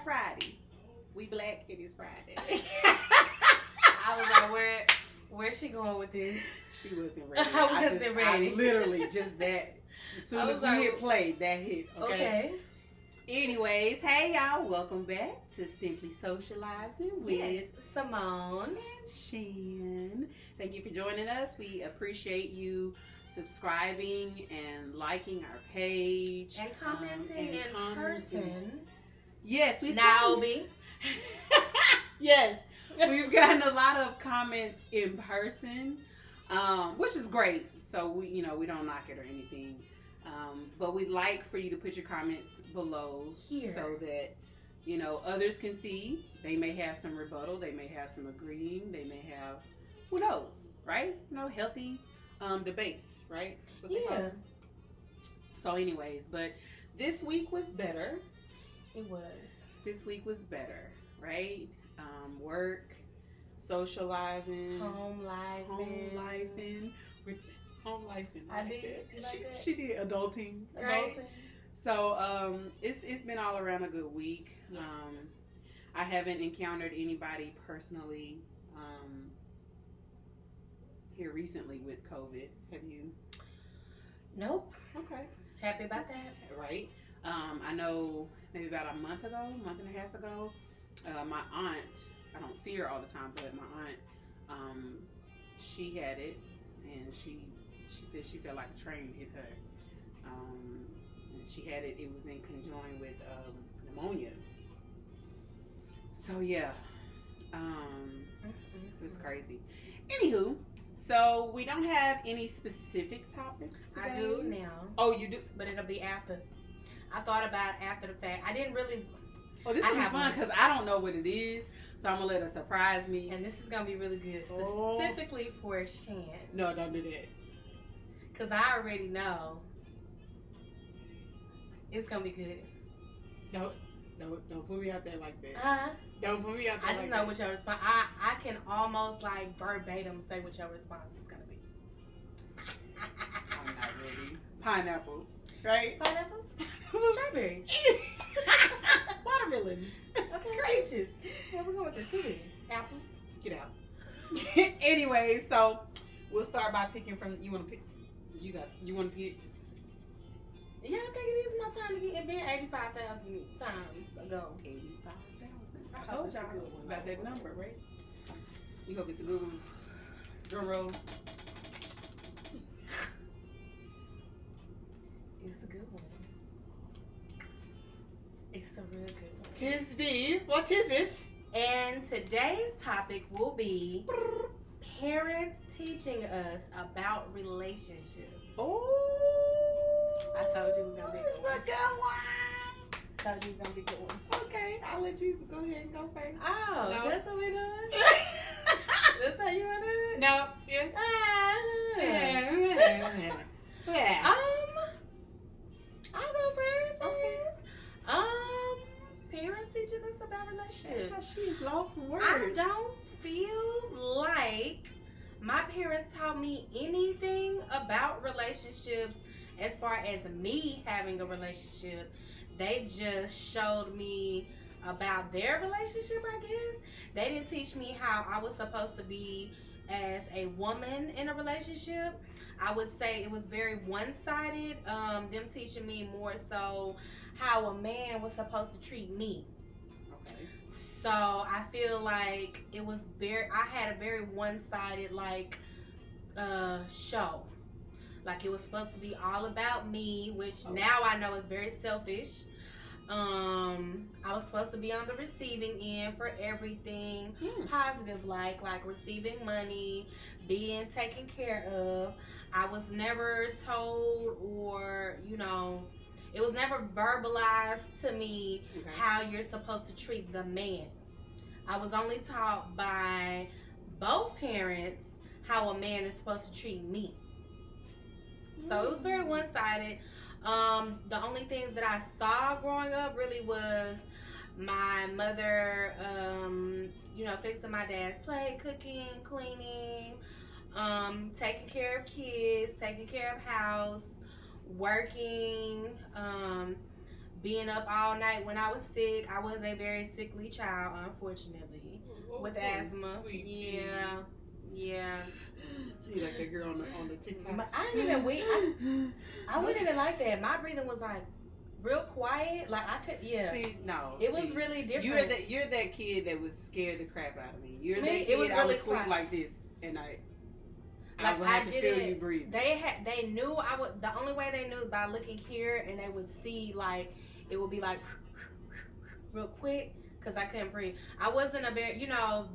Friday. We black, it is Friday. I was like, where's she going with this? She wasn't ready. I wasn't ready. I literally just that. As soon as we hit play, that hit. Okay. Anyways, hey y'all, welcome back to Simply Socializing with Simone and Shan. Thank you for joining us. We appreciate you subscribing and liking our page and commenting in person. Yes, we've Naomi. Yes, we've gotten a lot of comments in person, which is great. So we don't knock it or anything. But we'd like for you to put your comments below here so that others can see. They may have some rebuttal, they may have some agreeing, they may have, who knows, right? Healthy debates, right? That's what they call it. So anyways, but this week was better. It was. This week was better, right? Work, socializing, home lifing. Home life and I did. She did adulting, right? So it's been all around a good week. Yes. I haven't encountered anybody personally here recently with COVID. Have you? Nope. Okay. Happy about that. Right. I know maybe about a month and a half ago, my aunt. I don't see her all the time, but my aunt, she had it, and she said she felt like a train hit her. And she had it. It was in conjoined with pneumonia. So yeah, it was crazy. Anywho, so we don't have any specific topics today. I do now. Oh, you do, but it'll be after. I thought about it after the fact. I didn't really. Oh, this will be fun because I don't know what it is, so I'm gonna let her surprise me. And this is gonna be really good, specifically for Shan. No, don't do that. Cause I already know it's gonna be good. Don't put me out there like that. Don't put me out there. I just know what your response. I can almost like verbatim say what your response is gonna be. I'm not ready. Pineapples, right? Pineapples, strawberries, watermelons. Okay, peaches. Where we going with this? Kiwi, apples. Get out. Anyway, so we'll start by picking from. You want to pick? You want to pick? Yeah, I think it is my time to get it. Been 85,000 times ago. 85,000. I told y'all about that number, right? You hope it's a good one. Drum roll. It's a good one. It's a real good one. Tisby, what is it? And today's topic will be parents teaching us about relationships. Oh, I told you it was gonna be a good one. It's a good one. Told you it was gonna be a good one. Okay, I'll let you go ahead and go first. Oh, no. That's what we're doing? That's how you want to do it? No, yeah. I'll go first. Okay. Parents teaching us about relationships. She's lost for words. I don't feel like my parents taught me anything about relationships as far as me having a relationship. They just showed me about their relationship, I guess. They didn't teach me how I was supposed to be as a woman in a relationship. I would say it was very one-sided. Them teaching me more so how a man was supposed to treat me. Okay. So I feel like it was I had a very one-sided show. Like it was supposed to be all about me, which now I know is very selfish. I was supposed to be on the receiving end for everything positive, like receiving money, being taken care of. I was never told or, it was never verbalized to me how you're supposed to treat the man. I was only taught by both parents how a man is supposed to treat me. So it was very one-sided. The only things that I saw growing up really was my mother, fixing my dad's plate, cooking, cleaning, taking care of kids, taking care of house, working, being up all night when I was sick. I was a very sickly child, unfortunately, with asthma. Yeah. You like that girl on the TikTok? But I didn't even wait. I wouldn't even like that. My breathing was like real quiet. Like I could, See, no. It was really different. You're that kid that would scare the crap out of me. You're Me, that kid it was I really would sleep quiet. like this, and I would I have to feel didn't. you breathe. They knew I would. The only way they knew is by looking here, and they would see like it would be like real quick because I couldn't breathe. I wasn't a very,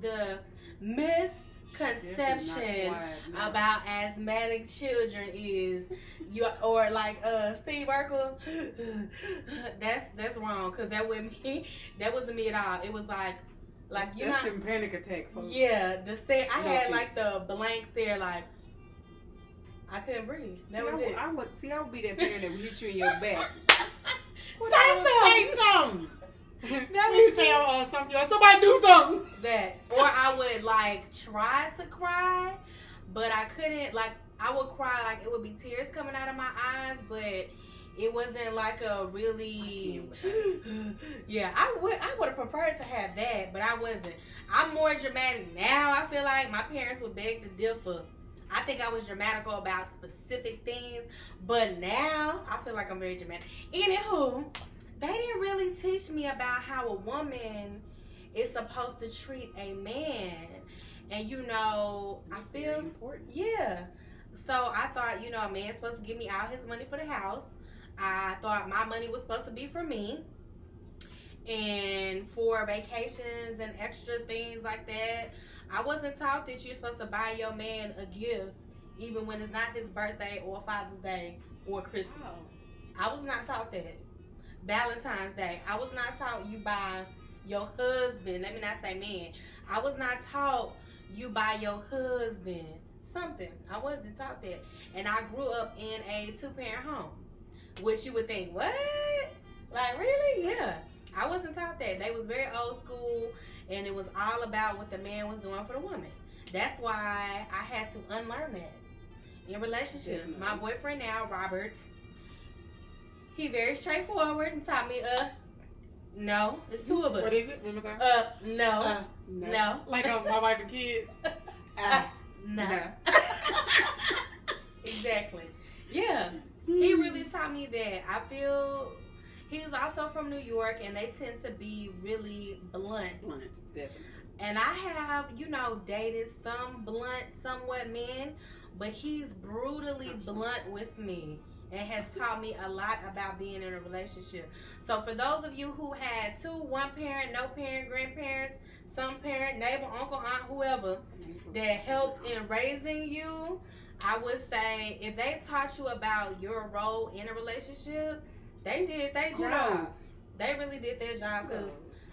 the misconception about asthmatic children is or like Steve Urkel. That's wrong because that wasn't me at all. It was like that's the panic attack, folks. Yeah, the stare. I had like the blank stare, like I couldn't breathe. That was it. I would be that parent that would hit you in your back. Say something. You say something. Somebody do something. That, or I would like try to cry, but I couldn't. Like I would cry, like it would be tears coming out of my eyes, but it wasn't like a really. Yeah, I would have preferred to have that, but I wasn't. I'm more dramatic now. I feel like my parents would beg to differ. I think I was dramatical about specific things, but now I feel like I'm very dramatic. Anywho, they didn't really teach me about how a woman is supposed to treat a man. And I feel important. Yeah. So I thought, a man's supposed to give me all his money for the house. I thought my money was supposed to be for me. And for vacations and extra things like that. I wasn't taught that you're supposed to buy your man a gift even when it's not his birthday or Father's Day or Christmas. Oh. I was not taught that. Valentine's Day. I was not taught you buy your husband. Let me not say man. I was not taught you buy your husband something. I wasn't taught that. And I grew up in a 2-parent home. Which you would think, what? Like, really? Yeah. I wasn't taught that. They was very old school. And it was all about what the man was doing for the woman. That's why I had to unlearn that in relationships. Definitely. My boyfriend now, Robert, he very straightforward and taught me, no, it's two of us. What is it? What was I? No. Like my wife and kids? No. Exactly. Yeah. He really taught me that. I feel... He's also from New York, and they tend to be really blunt. Blunt, definitely. And I have, dated some blunt, somewhat men, but he's brutally blunt with me and has taught me a lot about being in a relationship. So for those of you who had one parent, no parent, grandparents, some parent, neighbor, uncle, aunt, whoever, that helped in raising you, I would say if they taught you about your role in a relationship, they did their job. They really did their job because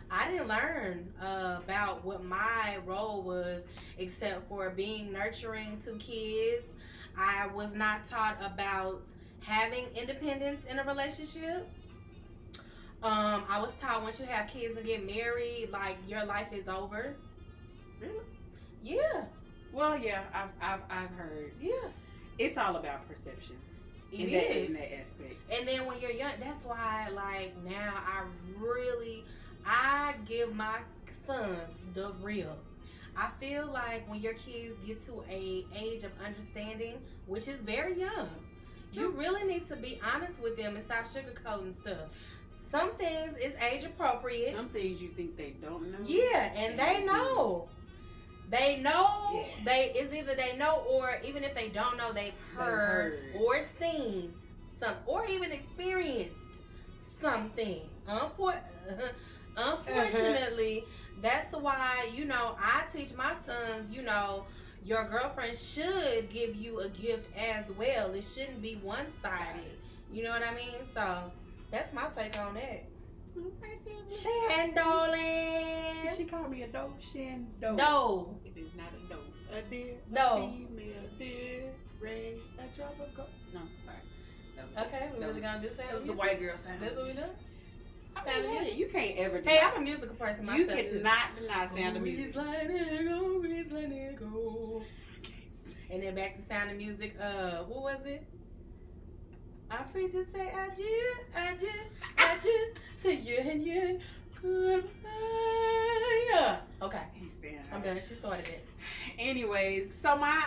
I didn't learn about what my role was except for being nurturing to kids. I was not taught about having independence in a relationship. I was taught once you have kids and get married, like your life is over. Really? Yeah. Well, yeah, I've heard. Yeah. It's all about perception. In that aspect. And then when you're young, that's why, like, now I give my sons the real. I feel like when your kids get to a age of understanding, which is very young, you really need to be honest with them and stop sugarcoating stuff. Some things is age appropriate. Some things you think they don't know. Yeah, and they know. They know. Yeah. It's either they know, or even if they don't know, they've heard or seen some, or even experienced something. Unfortunately, that's why I teach my sons. Your girlfriend should give you a gift as well. It shouldn't be one-sided. You know what I mean? So that's my take on that. Shandolin. She called me a doe. Shando. No. It is not a doe. A deer. No. A female deer. Ray. A tropical. No, sorry. Okay, we really gonna do sound. That was the white girl sound. That's what we done? You can't ever do Hey, I'm a musical person myself. You cannot deny Sound of Music. Let it go. And then back to Sound of Music. What was it? I'm free to say I do to you and you. Goodbye. Okay. I can't stand her. I'm done. She started it. Anyways, so my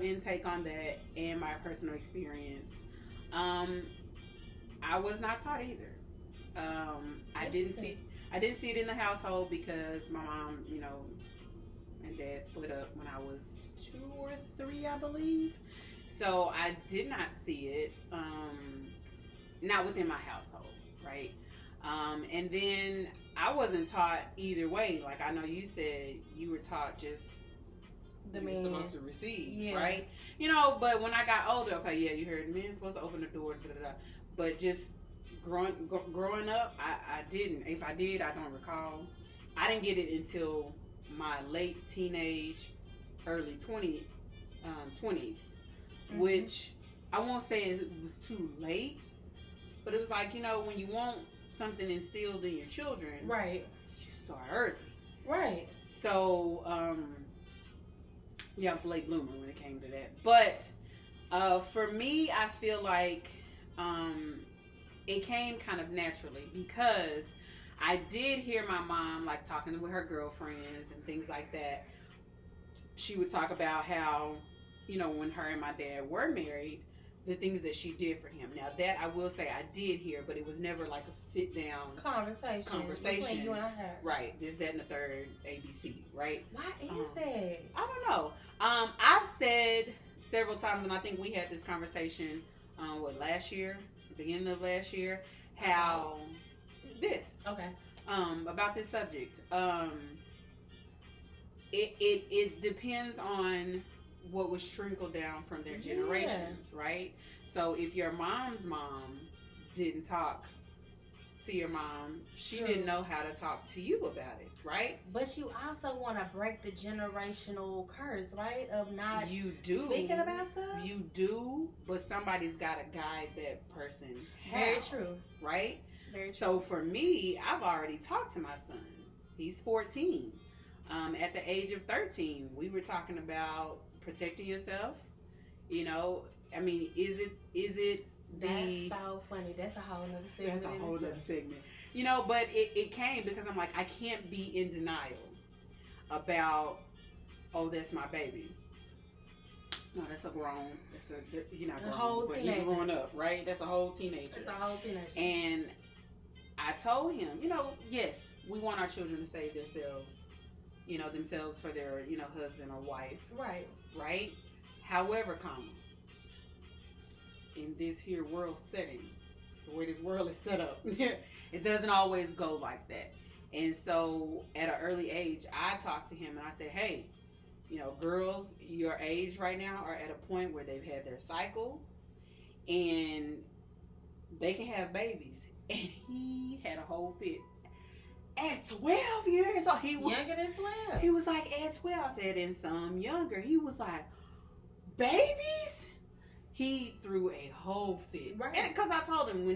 intake on that and my personal experience, I was not taught either. I didn't see it in the household because my mom, and dad split up when I was 2 or 3, I believe. So I did not see it, not within my household, right? And then I wasn't taught either way. Like I know you said you were taught just you're supposed to receive, right? But when I got older, okay, yeah, you heard men supposed to open the door, but just growing up, I didn't. If I did, I don't recall. I didn't get it until my late teenage, early 20s, which I won't say it was too late, but it was like, when you want something instilled in your children, right, you start early, right. So I was a late bloomer when it came to that. But for me, I feel like it came kind of naturally because I did hear my mom like talking with her girlfriends and things like that. She would talk about how, when her and my dad were married, the things that she did for him. Now that I will say I did hear, but it was never like a sit down conversation between you and her. Right. This, that, and the third ABC, right? Why is that? I don't know. I've said several times, and I think we had this conversation last year, beginning of last year, how about this subject. It depends on what was trickled down from their generations, right? So if your mom's mom didn't talk to your mom, she didn't know how to talk to you about it, right? But you also want to break the generational curse, right? Of not speaking about stuff. You do, but somebody's got to guide that person. Very true. Right? Very true. So for me, I've already talked to my son. He's 14. At the age of 13, we were talking about protecting yourself. I mean, is it that's so funny. That's a whole other segment. That's a whole other segment. But it came because I'm like, I can't be in denial about, oh, that's my baby. No, that's a grown. You're not grown, whole but teenager. he's growing up, right? That's a whole teenager. That's a whole teenager. And I told him, yes, we want our children to save themselves for their, husband or wife. Right. Right? However, in this here world setting, the way this world is set up, it doesn't always go like that. And so at an early age, I talked to him and I said, hey, girls your age right now are at a point where they've had their cycle and they can have babies. And he had a whole fit. At 12 years old, he was younger than 12. He was like, at 12, I said, and some younger. He was like, babies? He threw a whole fit. Right. And because I told him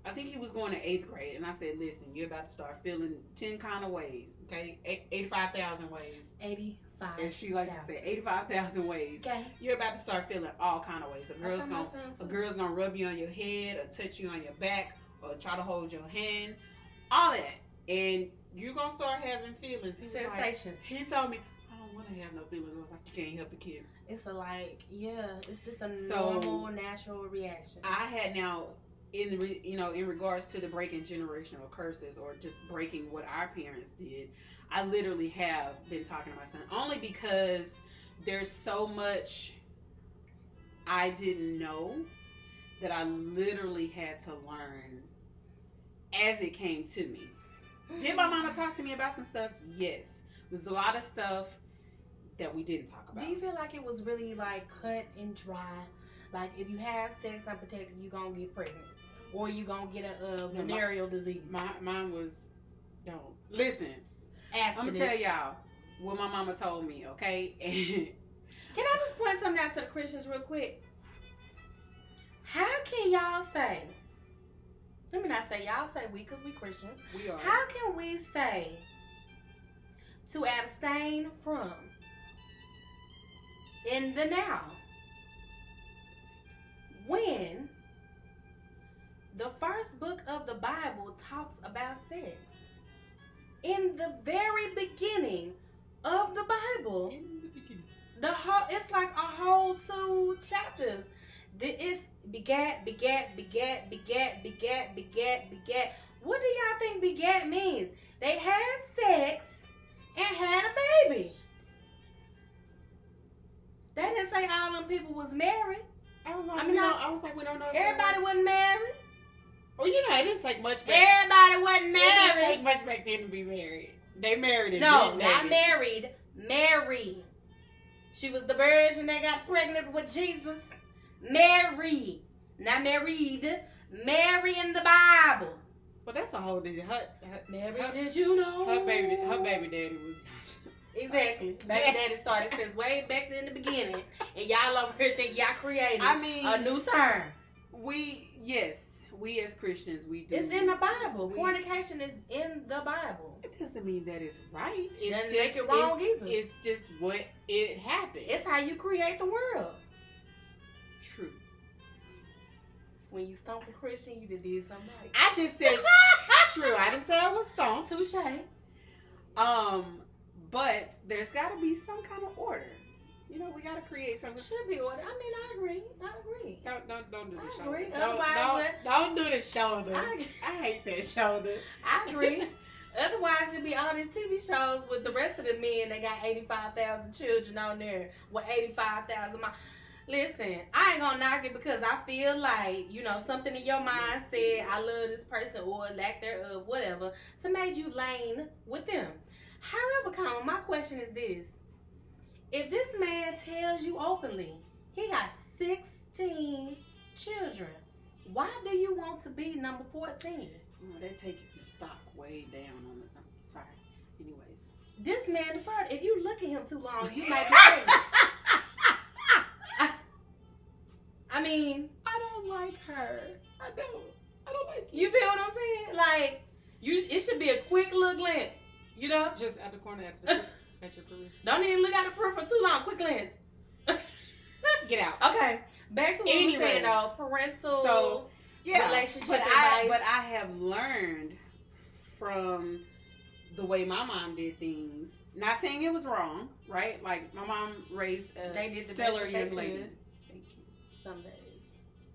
I think he was going to 8th grade, and I said, listen, you're about to start feeling 10 kind of ways, okay? 85,000 ways. 85. And she likes to say 85,000 ways. Okay. You're about to start feeling all kind of ways. A girl's gonna rub you on your head, or touch you on your back, or try to hold your hand, all that. And you're going to start having feelings. Sensations. He told me, I don't want to have no feelings. I was like, you can't help a kid. It's it's just a normal, natural reaction. I had now, in regards to the breaking generational curses or just breaking what our parents did, I literally have been talking to my son. Only because there's so much I didn't know that I literally had to learn as it came to me. Did my mama talk to me about some stuff? Yes. There's a lot of stuff that we didn't talk about. Do you feel like it was really like cut and dry? Like if you have sex unprotected, you gonna get pregnant, or you gonna get a venereal disease? Mine was don't listen. Abstinence. I'm gonna tell y'all what my mama told me. Okay. Can I just point something out to the Christians real quick? How can y'all say? Let me not say y'all, say we, because we Christians. We are. How can we say to abstain from in the now when when the first book of the Bible talks about sex. In the very beginning of the Bible, it's like a whole 2 chapters. It's begat. What do y'all think begat means? They had sex and had a baby. They didn't say all them people was married. I was like, we don't know. Everybody wasn't married. Well, it didn't take much. Everybody wasn't married. It didn't take much back then to be married. They married. No, not married. Mary. She was the virgin that got pregnant with Jesus. Mary, not married. Mary in the Bible. But that's a whole digit. Mary, did you know? Her baby daddy was. Exactly. Baby daddy started since way back in the beginning, and y'all over here think y'all created a new term. We as Christians, we do. It's in the Bible. Fornication is in the Bible. It doesn't mean that it's right. It doesn't make it wrong either. It's just what it happened. It's how you create the world. True. When you stomp a Christian, you did something right. I just said true. I didn't say I was stoned. Touche. But there's got to be some kind of order. We got to create something. Should be order. I agree. Don't do the I agree. shoulder. Don't do the shoulder. I hate that shoulder. I agree. Otherwise, it'd be all these TV shows with the rest of the men that got 85,000 children on there with 85,000 miles. Listen, I ain't gonna knock it because I feel like, something in your mind said, I love this person or lack thereof, whatever, to make you lane with them. However, my question is this. If this man tells you openly he got 16 children, why do you want to be number 14? They take the stock way down on the. I'm sorry. Anyways. This man, if you look at him too long, you might be pregnant. I mean, I don't like her. I don't like you. You feel what I'm saying? Like, it should be a quick little glance. Just at the corner at your career. Don't even look at the proof for too long. Quick glance. Get out. Okay. Back to what we said though. Parental relationship advice. But I have learned from the way my mom did things. Not saying it was wrong, right? Like my mom raised a stellar young lady. Thank you. Some days.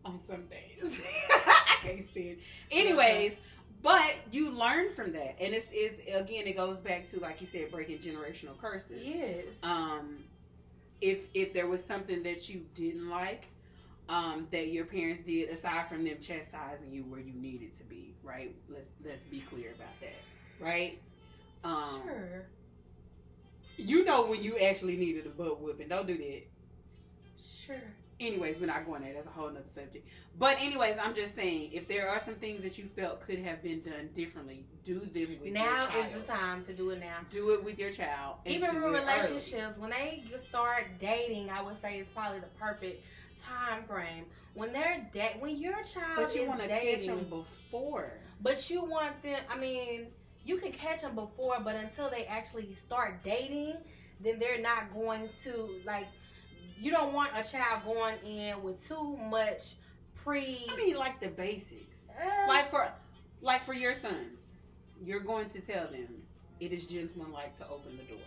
On some days. I can't stand it. Anyways. But you learn from that, and it's again, it goes back to, like you said, breaking generational curses. Yes. If there was something that you didn't like, that your parents did, aside from them chastising you where you needed to be, right? Let's be clear about that, right? Sure. When you actually needed a butt whooping. Don't do that. Sure. Anyways, we're not going there. That's a whole nother subject. But anyways, I'm just saying, if there are some things that you felt could have been done differently, do them with your child. Now is the time to do it now. Do it with your child. Even in relationships, when they start dating, I would say it's probably the perfect time frame. When when your child but you is want to dating, catch them before. But you want them. I mean, you can catch them before, but until they actually start dating, then they're not going to like. You don't want a child going in with too much like the basics. Like for your sons, you're going to tell them it is gentlemanlike to open the door.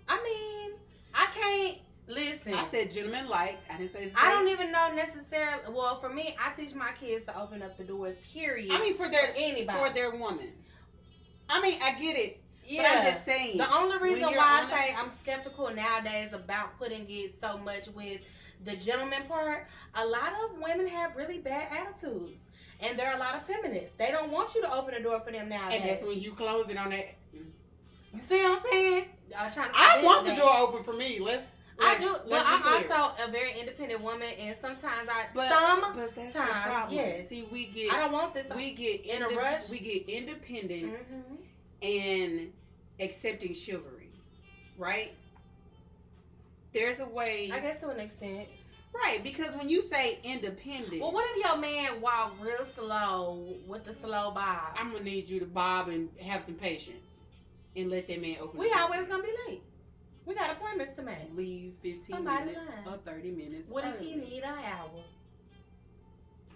I mean, I can't listen. I said gentlemanlike. I didn't say. I don't even know necessarily. Well, for me, I teach my kids to open up the doors. Period. I mean, for their woman. I mean, I get it. Yeah. But I'm just saying. The only reason why I say I'm skeptical nowadays about putting it so much with the gentleman part, a lot of women have really bad attitudes. And there are a lot of feminists. They don't want you to open the door for them nowadays. And that's when you close it on that. You see what I'm saying? I want the door open for me. I do, but I'm also a very independent woman, and sometimes but that's the problem. Yes. See, I don't want this. We get in a rush. We get independence and accepting chivalry, right? There's a way. I guess to an extent. Right, because when you say independent. Well, what if your man walk real slow with the slow bob? I'm gonna need you to bob and have some patience, and let that man open. We always gonna be late. We got appointments to make. Leave 15 minutes or 30 minutes. What early. if he need an hour?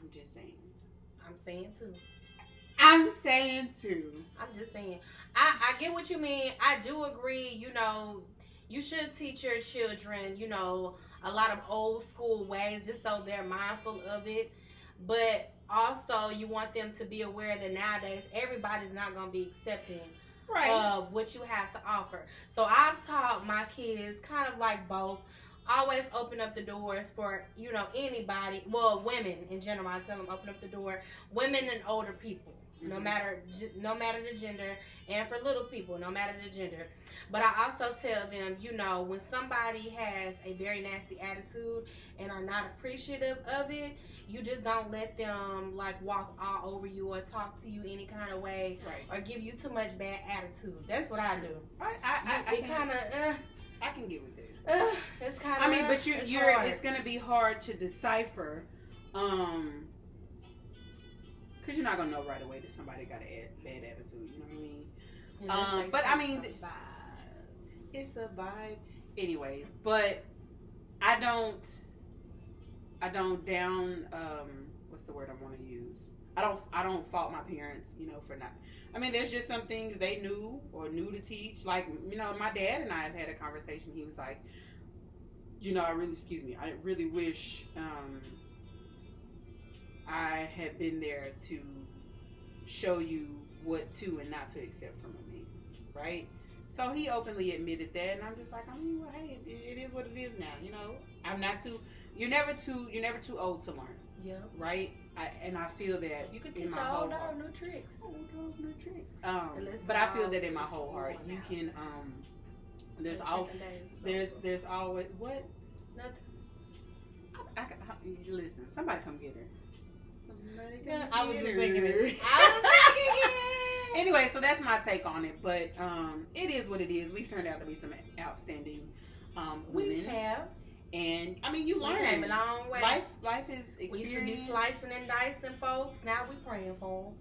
I'm just saying. I'm saying too. I'm saying too. I'm just saying. I get what you mean. I do agree. You should teach your children, a lot of old school ways just so they're mindful of it. But also, you want them to be aware that nowadays everybody's not going to be accepting of what you have to offer. So I've taught my kids kind of like both. Always open up the doors for, anybody. Well, women in general. I tell them open up the door. Women and older people. Mm-hmm. No matter the gender, and for little people, no matter the gender. But I also tell them, when somebody has a very nasty attitude and are not appreciative of it, you just don't let them like walk all over you or talk to you any kind of way or give you too much bad attitude. That's what I do. I can get with it. It's kind of. I mean, but it's gonna be hard to decipher. Because you're not going to know right away that somebody got a bad attitude. You know what I mean? But I mean, it's a vibe. Anyways, but I don't down, what's the word I want to use? I don't fault my parents, for not. I mean, there's just some things they knew or knew to teach. Like, my dad and I have had a conversation. He was like, I really wish, I had been there to show you what to and not to accept from me, right? So he openly admitted that, and I'm just like, well, hey, it is what it is now, I'm not too. You're never too old to learn. Yeah. Right. I feel that you could teach your old dog new tricks. New tricks. But I feel that in my whole heart, you can. There's always what? Nothing. Listen, somebody come get her. I was just thinking it. Anyway, so that's my take on it. But it is what it is. We've turned out to be some outstanding women. We have. And I mean, you learn. We came a long way. Life is experience. We used to be slicing and dicing folks. Now we praying for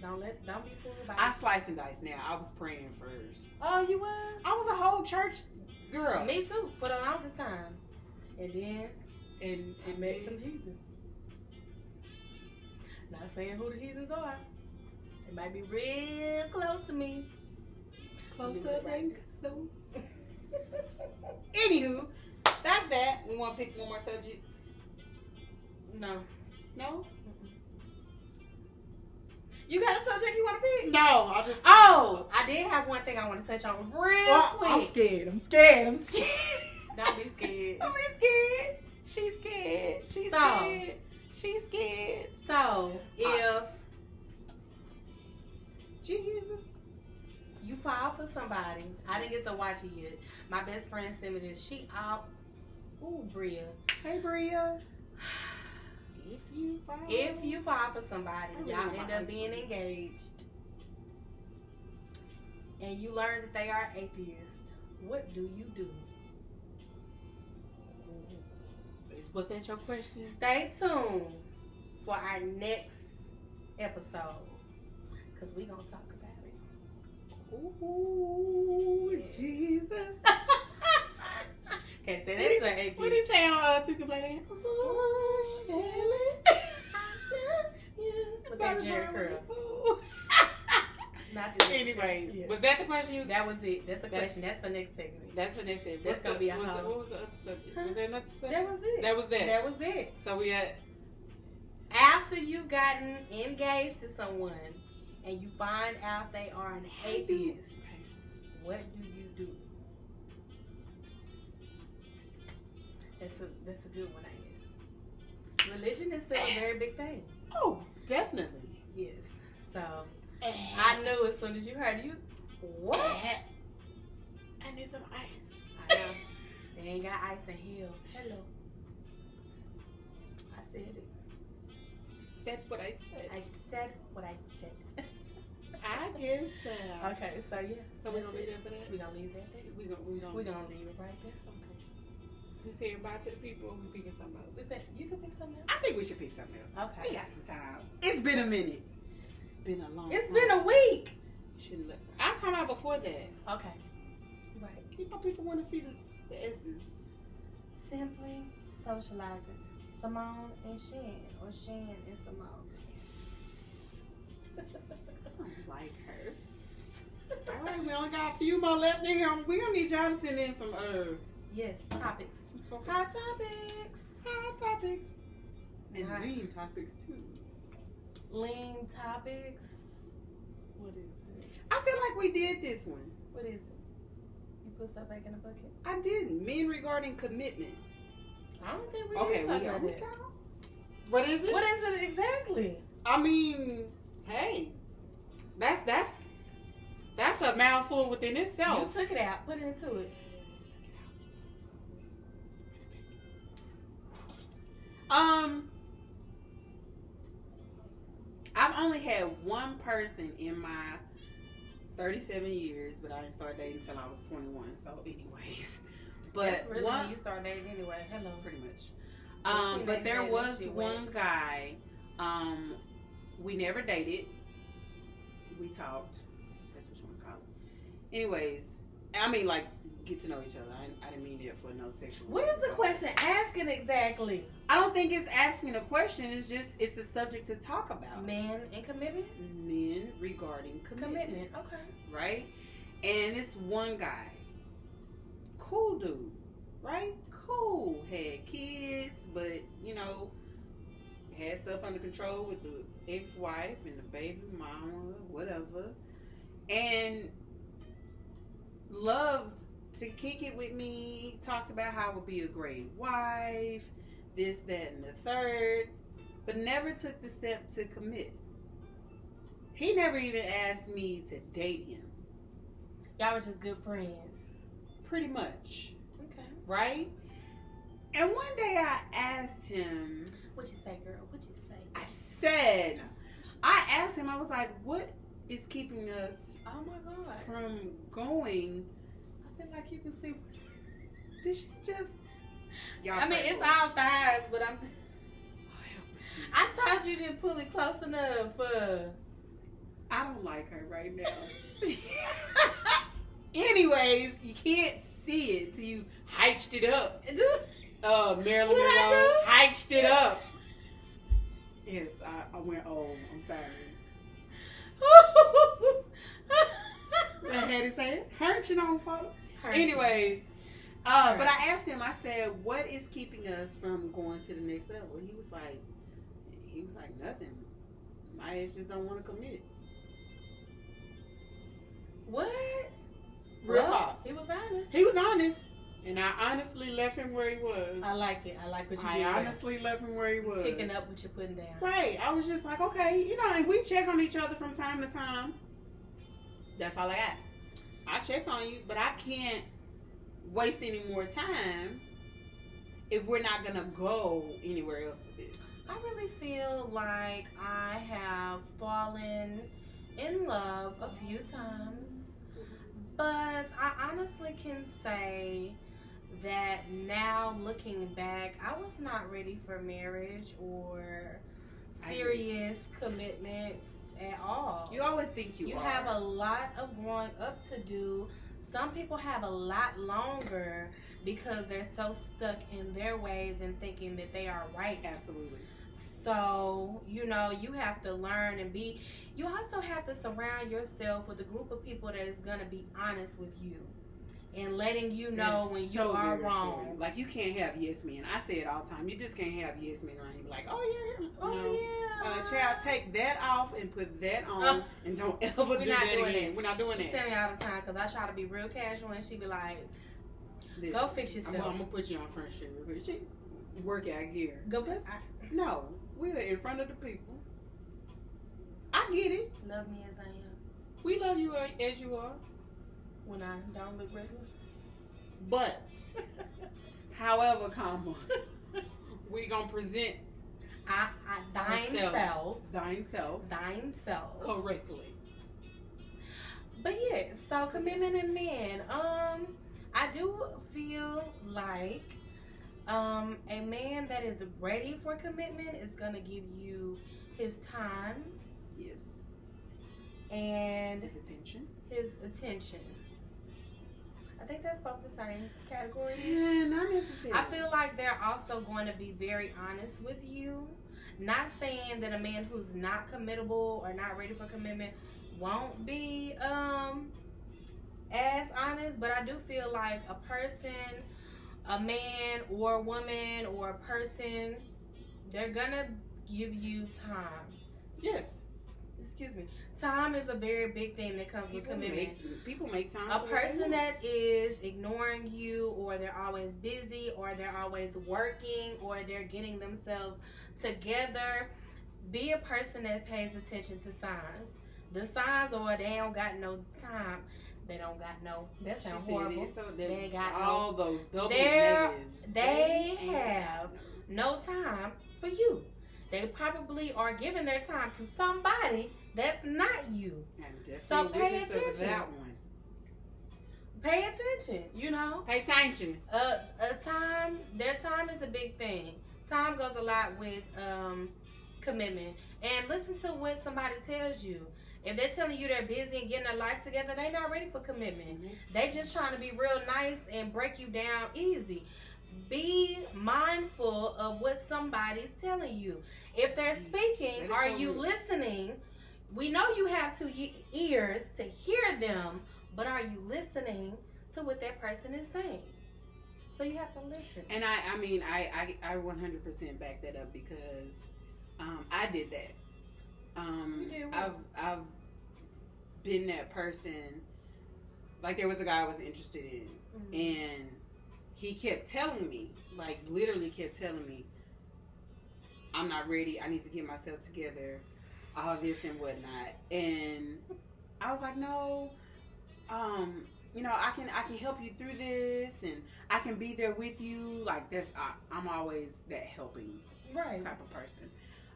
them. Don't be fooled by it. I slice and dice now. I was praying first. Oh, you was? I was a whole church girl. Me too, for the longest time. And then I met some heathens. Not saying who the heathens are. It might be real close to me. Closer than close. Anywho, that's that. We want to pick one more subject? No? Mm-mm. You got a subject you want to pick? No, I'll just. Oh, I did have one thing I want to touch on real quick. I'm scared. Don't be scared. Don't be scared. She's scared. She's scared. So, if Jesus, you fall for somebody, I didn't get to watch it yet. My best friend sent me this. Ooh, Bria. Hey, Bria. If you fall for somebody, y'all end up being engaged, and you learn that they are atheists, what do you do? Was that your question? Stay tuned for our next episode, because we're going to talk about it. Ooh, yeah. Jesus. Can't say that to an atheist. What did he say on Tuka Play that? Ooh, Shirley, I love you. With that Jerry curl. Anyways, yeah. Was that the question? That was it. That's the question. That's for next segment. That's for next segment. That's going to be a What was the other subject? Was there another subject? That was it. That was it. So we had... After you've gotten engaged to someone and you find out they are an atheist, what do you do? That's a good one, ain't it? Religion is still a very big thing. Oh, definitely. Yes. So I knew as soon as you heard what? I need some ice. I know. They ain't got ice in hell. Hello. I said it. Said what I said. I said what I said. I guess, child. Okay, so yeah. So we're gonna leave that for that? We're gonna leave that there. We're gonna leave it right there. Okay. We saying bye to the people, or we picking something else? You can pick something else. I think we should pick something else. Okay. We got some time. It's been a minute. It's been a long time. It's been a week. Shouldn't look. I'm talking about before that. Okay. Right. You know, people want to see the S's. Simply socializing. Simone and Shan, or Shan and Simone. I don't like her. All right, we only got a few more left in here. We're gonna need y'all to send in some Yes, topics. Some Hot topics. Hot topics. And Hot. lean topics too. Lean topics. What is it? I feel like we did this one. What is it? You put stuff back in the bucket? I didn't. Men regarding commitment. I don't think we Okay, did we talk got about it. that. What is it? What is it exactly? I mean, hey, that's a mouthful within itself. You took it out. Put it into it. I've only had one person in my 37 years, but I didn't start dating until I was 21. So, anyways, but That's really one when you start dating anyway. Hello. pretty much. Teenage But there dating was shit one went. guy. We never dated. We talked. That's what you want to call it. Anyways, I mean, like, get to know each other. I didn't mean it for no sexual. What is the question asking exactly? I don't think it's asking a question. It's just it's a subject to talk about. Men and commitment? Men regarding commitment. Okay. Right? And it's one guy. Cool dude. Right? Cool. Had kids, but, you know, had stuff under control with the ex-wife and the baby mama, whatever. And loved to kick it with me, talked about how I would be a great wife, this, that, and the third, but never took the step to commit. He never even asked me to date him. Y'all were just good friends. Pretty much. Okay. Right? And one day I asked him, What you say, girl? What you say? I asked him, I was like, what is keeping us Oh my God. from going? I feel like you can see. Did she just... Y'all I mean, pray it's for me. all thighs, but I'm. Oh, help us, Jesus. I told you to pull it close enough for. I don't like her right now. Anyways, you can't see it till you hyped it up. Marilyn What I Monroe hyped it up. Yes, I went old. I'm sorry. I had to say it. Hurt you on photo. Anyways, but I asked him, I said, what is keeping us from going to the next level? He was like, nothing. My ass just don't want to commit. What? Real talk. He was honest. He was honest, and I honestly left him where he was. I like it. I like what you I did. honestly left him where he was. Picking up what you're putting down. Right. I was just like, okay, you know, and we check on each other from time to time. That's all I got. I check on you, but I can't waste any more time if we're not gonna go anywhere else with this. I really feel like I have fallen in love a few times, but I honestly can say that now looking back, I was not ready for marriage or serious commitments at all. You always think you are. have a lot of growing up to do. Some people have a lot longer because they're so stuck in their ways and thinking that they are right. Absolutely. So, you know, you have to learn and be, you also have to surround yourself with a group of people that is going to be honest with you and letting you know when you are wrong. Important. Like, you can't have yes men. I say it all the time. You just can't have yes men around you. Like, oh yeah, Oh, yeah. child, take that off and put that on, and don't ever do that again. We're not doing She that. tell me all the time because I try to be real casual and she be like, Listen, go fix yourself. I'm gonna put you on front street real quick. She work out here. Go put. No, we're in front of the people. I get it. Love me as I am. We love you as you are. When I don't look regular. But, however, comma, we gonna present Thine self correctly. But yeah, so commitment in men. I do feel like a man that is ready for commitment is gonna give you his time. Yes. And His attention. his attention. I think that's both the same category. Yeah, not necessarily. I feel like they're also going to be very honest with you. Not saying that a man who's not committable or not ready for commitment won't be as honest, but I do feel like a person, a man or a woman or a person, they're gonna give you time. Yes. Excuse me. Time is a very big thing that comes with commitment. People make time. A person that is ignoring you, or they're always busy, or they're always working, or they're getting themselves together, be a person that pays attention to signs. The signs are they don't got no time. They don't got no. That sounds horrible. So they ain't got all no, those double negatives. They have no time for you. They probably are giving their time to somebody that's not you. So pay attention. That one. Pay attention. You know. Pay attention. Their time is a big thing. Time goes a lot with commitment. And listen to what somebody tells you. If they're telling you they're busy and getting their life together, they're not ready for commitment. They just trying to be real nice and break you down easy. Be mindful of what somebody's telling you. If they're speaking, are you listening? We know you have 2 ears to hear them, but are you listening to what that person is saying? So you have to listen. And I 100% back that up because I did that. I've been that person. Like there was a guy I was interested in, and he kept telling me, like literally kept telling me, I'm not ready. I need to get myself together, all this and whatnot. And I was like, no, I can help you through this, and I can be there with you. Like I'm always that helping type of person.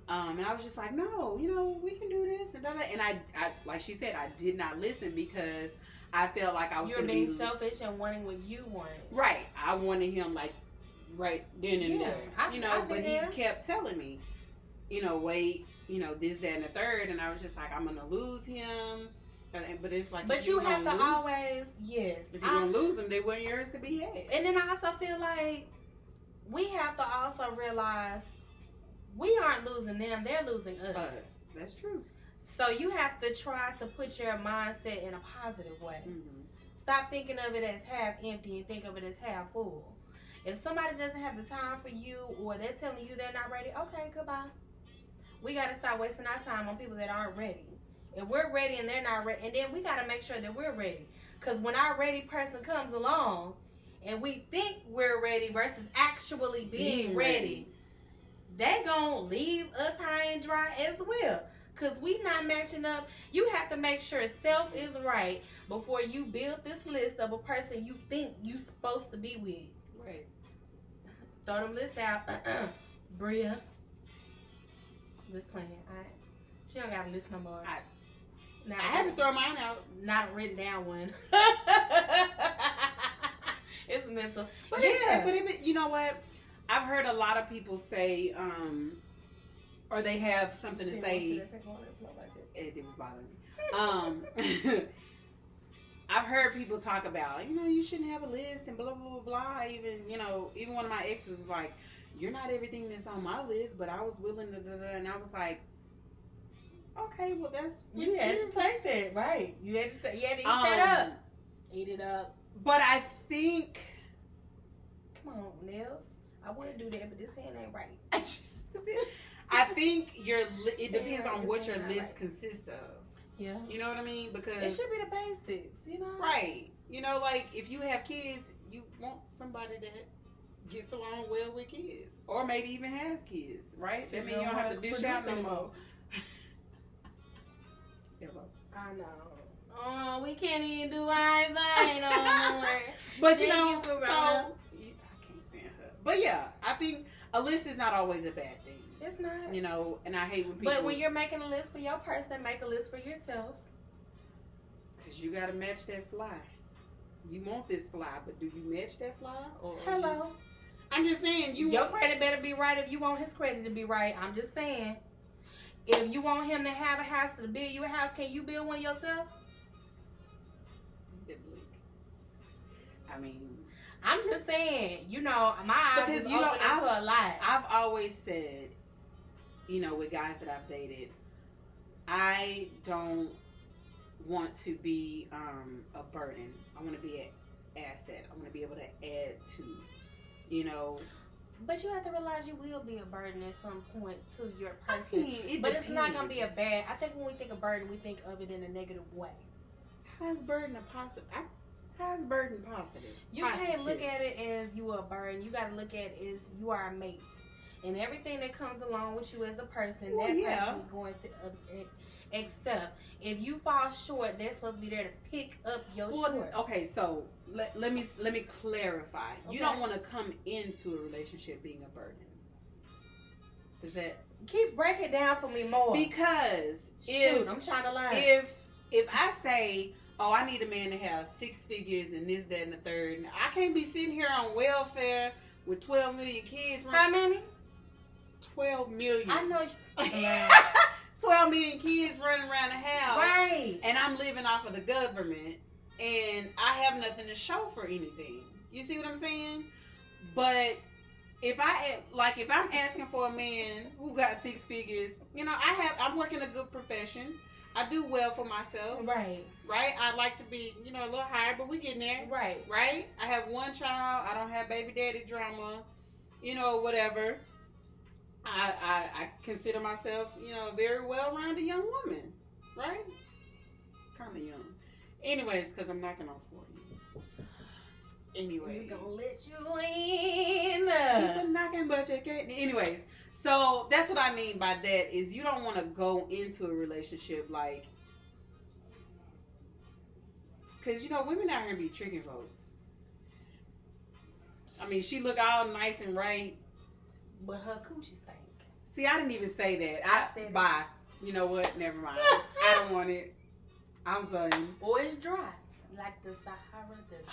And I was just like, no, we can do this and that. And I like she said, I did not listen because I felt like I was. You're being selfish and wanting what you wanted. Right. I wanted him like right then and there. But he kept telling me, wait, this, that, and the third, and I was just like, I'm gonna lose him. But it's like, but you have to always, yes. If you're gonna lose them, they weren't yours to be had. And then I also feel like we have to also realize we aren't losing them; they're losing us. That's true. So you have to try to put your mindset in a positive way. Mm-hmm. Stop thinking of it as half empty and think of it as half full. If somebody doesn't have the time for you, or they're telling you they're not ready, okay, goodbye. We got to stop wasting our time on people that aren't ready. If we're ready and they're not ready, and then we got to make sure that we're ready. Because when our ready person comes along and we think we're ready versus actually being ready, they gonna leave us high and dry as well. Because we not matching up. You have to make sure self is right before you build this list of a person you think you supposed to be with. Right. Throw them lists out. Bria. Just playing. She don't got a list no more. I had to throw mine out. Not a written down one. It's mental. But you know what? I've heard a lot of people say, or they have something to say. It was bothering me. I've heard people talk about, you shouldn't have a list and blah, blah, blah, blah. Even one of my exes was like, you're not everything that's on my list, but I was willing to, and I was like, okay, well, that's you had to take that, right? You had to eat that up. Eat it up. But I think, come on, Nels. I would do that, but this hand ain't right. I think it depends on what your list consists of. Yeah. You know what I mean? Because it should be the basics, Right. Like if you have kids, you want somebody that gets along well with kids, or maybe even has kids, right? That means you don't have to dish out no more. I know. Oh, we can't even do Wi-Fi no more. But so I can't stand her. But yeah, I think a list is not always a bad thing. It's not. And I hate when people. But when you're making a list for your person, make a list for yourself. Because you got to match that fly. You want this fly, but do you match that fly? Or hello. I'm just saying your credit better be right if you want his credit to be right. I'm just saying. If you want him to have a house to build you a house, can you build one yourself? I mean, I'm just saying, my eyes is opening to a lot. I've always said, with guys that I've dated, I don't want to be a burden. I want to be an asset. I want to be able to add to, But you have to realize you will be a burden at some point to your person. I mean, but it's not going to be a bad. I think when we think of burden, we think of it in a negative way. How's burden positive? You can't look at it as you are a burden. You got to look at it as you are a mate. And everything that comes along with you as a person, person is going to accept. If you fall short, they're supposed to be there to pick up your short. Okay, so let me clarify. Okay. You don't want to come into a relationship being a burden. Is that? Keep breaking it down for me more. Because I'm trying to learn. If I say, oh, I need a man to have 6 figures and this, that, and the third, I can't be sitting here on welfare with 12 million kids. How many? 12 million. I know. 12 million kids running around the house. Right. And I'm living off of the government. And I have nothing to show for anything. You see what I'm saying? But if I'm asking for a man who got 6 figures, I'm working a good profession. I do well for myself. Right. Right? I like to be, a little higher, but we getting there. Right. Right? I have one child. I don't have baby daddy drama. Whatever. I consider myself, a very well-rounded young woman. Right? Kind of young. Anyways, because I'm knocking on 40. Anyways. We're going to let you in. Keep knocking, but you can't. Anyways. So that's what I mean by that is you don't want to go into a relationship because women out here be tricking folks. I mean, she look all nice and right, but her coochie stink. See, I didn't even say that. Bye. You know what? Never mind. I don't want it. I'm done. Or it's dry, like the Sahara Desert.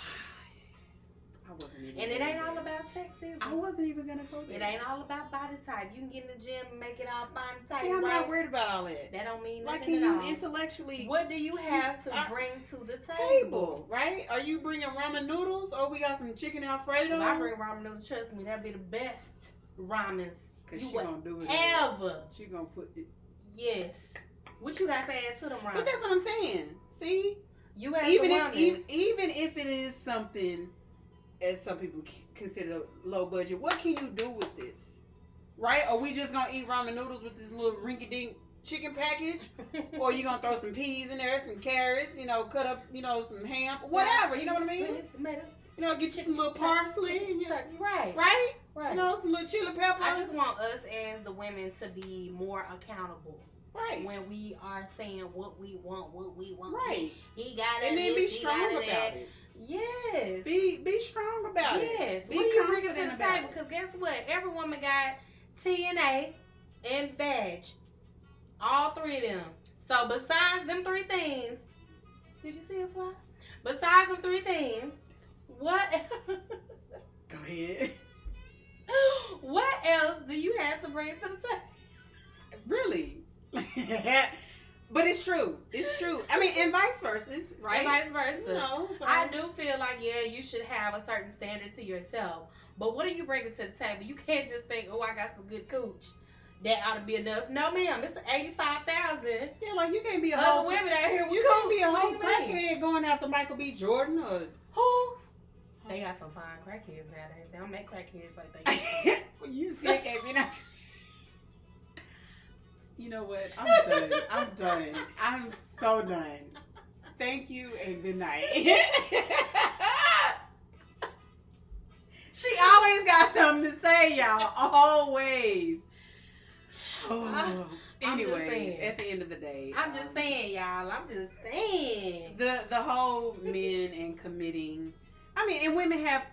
I wasn't even. And it ain't all about sex either. I wasn't even gonna go there. It ain't all about body type. You can get in the gym and make it all fine tight. See, I'm not worried about all that. That don't mean nothing. Can at you all. Intellectually? What do you have to bring to the table? Right? Are you bringing ramen noodles? Oh, we got some chicken Alfredo. If I bring ramen noodles, trust me, that'd be the best ramen. Cause she gonna do it ever. She gonna put it. Yes. What you got to add to them ramen? But that's what I'm saying. See, you have even if it is something as some people consider low budget, what can you do with this? Right? Are we just gonna eat ramen noodles with this little rinky-dink chicken package? Or you gonna throw some peas in there, some carrots, cut up, some ham, whatever, you know what I mean? Get you some little parsley. Right. Right? Some little chili pepper. I just want us as the women to be more accountable. Right. When we are saying what we want. Right. He got it. And then be strong about it. Yes. Be strong about it. Yes. Be what do you bring to confident the about table? it. Because guess what? Every woman got TNA and vag. All 3 of them. So besides them 3 things, did you see a fly? Besides them 3 things, what? Go ahead. What else do you have to bring to the table? Really? But it's true. It's true. I mean, and vice versa, right? And vice versa. So. I do feel like, you should have a certain standard to yourself. But what are you bringing to the table? You can't just think, oh, I got some good cooch. That ought to be enough. No, ma'am. It's $85,000. Yeah, like you can't be a whole women out here with you cooch. Can't be a whole crackhead going after Michael B. Jordan or who? They got some fine crackheads nowadays. They don't make crackheads like they used to. Well, you sick, You know what? I'm done. I'm done. I'm so done. Thank you and good night. She always got something to say, y'all. Always. Oh. Anyways, at the end of the day, I'm just saying, y'all. I'm just saying the whole men and committing. I mean, and women have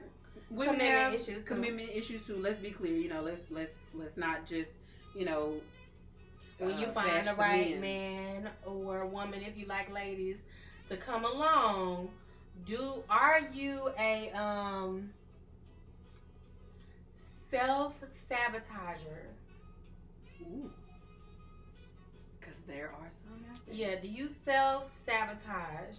commitment issues too. Let's be clear. Let's not just when you find the right man or woman, if you like ladies, to come along, are you a self-sabotager? Ooh. Because there are some out there. Yeah, do you self-sabotage?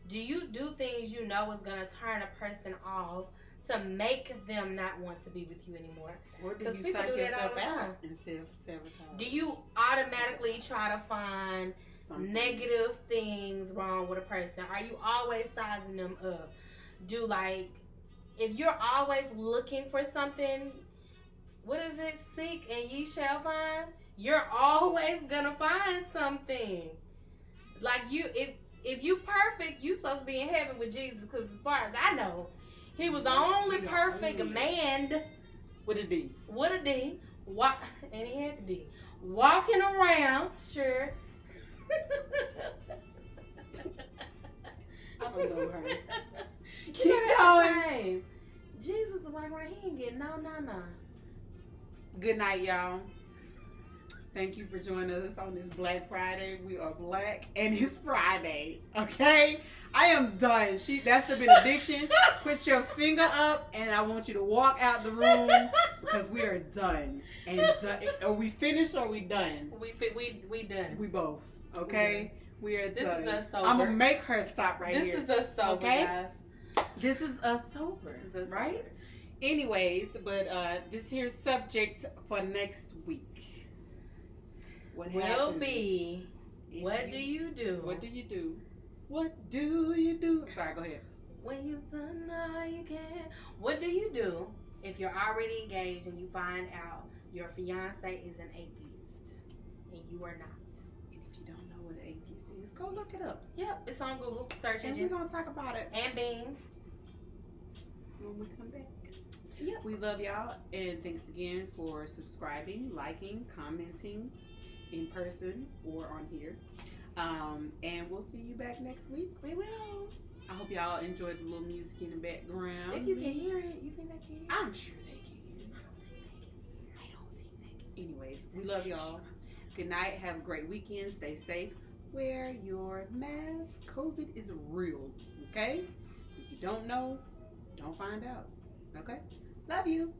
Do you do things you know is going to turn a person off to make them not want to be with you anymore? Or do you psych yourself out and self-sabotage? Do you automatically try to find negative things wrong with a person? Are you always sizing them up? If you're always looking for something, what is it? Seek and ye shall find. You're always gonna find something. Like if you perfect, you supposed to be in heaven with Jesus. Because as far as I know, he was the only perfect man with a D. With a D. And he had the D. Walking around, sure. I don't know her. Keep going. Jesus was like, right, he ain't getting no. Good night, y'all. Thank you for joining us on this Black Friday. We are black and it's Friday. Okay? I am done. That's the benediction. Put your finger up and I want you to walk out the room because we are done. And are we finished or are we done? We done. We both. Okay? We are done. This is us sober. I'm going to make her stop right here. This is us sober, okay? guys. This is us sober. This is us right? sober. Anyways, but this here's subject for next week. What will be, what do you do? What do you do? What do you do? Sorry, go ahead. When you've done all you can. What do you do if you're already engaged and you find out your fiance is an atheist and you are not? And if you don't know what an atheist is, go look it up. Yep, it's on Google search engine. And we're going to talk about it. And Bing. When we come back. Yep. We love y'all, and thanks again for subscribing, liking, commenting in person or on here. And we'll see you back next week. We will. I hope y'all enjoyed the little music in the background. If you can hear it, you think they can hear it? I'm sure they can. I don't think they can. Anyways, we love y'all. Good night. Have a great weekend. Stay safe. Wear your mask. COVID is real. Okay? If you don't know, don't find out. Okay? Love you.